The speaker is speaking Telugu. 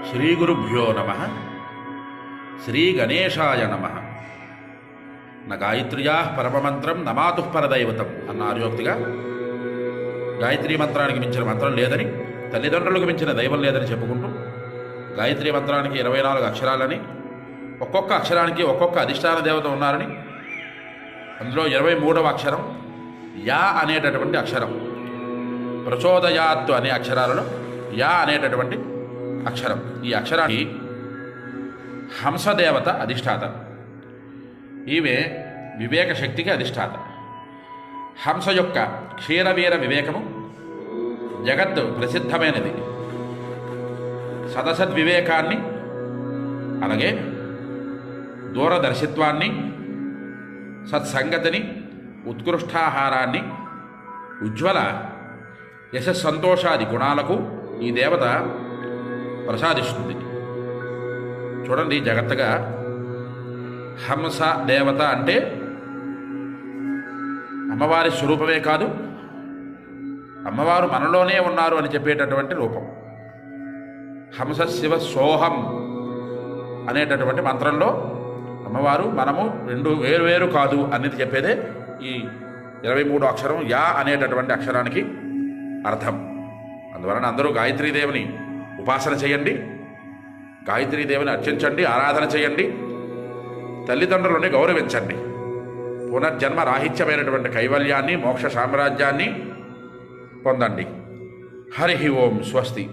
శ్రీగురుభ్యో నమ. శ్రీగణేశాయ నమ. న గాయత్ర్యా పరమమంత్రం నమాతు పరదైవతం అన్న ఆర్యోక్తిగా గాయత్రీ మంత్రానికి మించిన మంత్రం లేదని, తల్లిదండ్రులకు మించిన దైవం లేదని చెప్పుకుంటూ గాయత్రీ మంత్రానికి 24 అక్షరాలని, ఒక్కొక్క అక్షరానికి ఒక్కొక్క అధిష్టాన దేవత ఉన్నారని, అందులో 23వ అక్షరం యా అనేటటువంటి అక్షరం, ప్రచోదయాత్తు అనే అక్షరాలలో యా అనేటటువంటి అక్షరం. ఈ అక్షరానికి హంసదేవత అధిష్టాత. ఈమె వివేక శక్తికి అధిష్టాత. హంస యొక్క క్షీరవీర వివేకము జగత్ ప్రసిద్ధమైనది. సదసద్వివేకాన్ని, అలాగే దూరదర్శిత్వాన్ని, సత్సంగతిని, ఉత్కృష్టాహారాన్ని, ఉజ్వల యశస్సంతోషాది గుణాలకు ఈ దేవత ప్రసాదిస్తుంది. చూడండి జాగ్రత్తగా, హంస దేవత అంటే అమ్మవారి స్వరూపమే కాదు, అమ్మవారు మనలోనే ఉన్నారు అని చెప్పేటటువంటి రూపం. హంస శివ సోహం అనేటటువంటి మంత్రంలో అమ్మవారు మనము రెండు వేరు కాదు అనేది చెప్పేదే ఈ 23వ అక్షరం యా అనేటటువంటి అక్షరానికి అర్థం. అందువలన అందరూ గాయత్రీదేవిని ఉపాసన చేయండి, గాయత్రీదేవిని అర్చించండి, ఆరాధన చేయండి, తల్లిదండ్రులని గౌరవించండి. పునర్జన్మ రాహిత్యమైనటువంటి కైవల్యాన్ని, మోక్ష సామ్రాజ్యాన్ని పొందండి. హరి ఓం. స్వస్తి.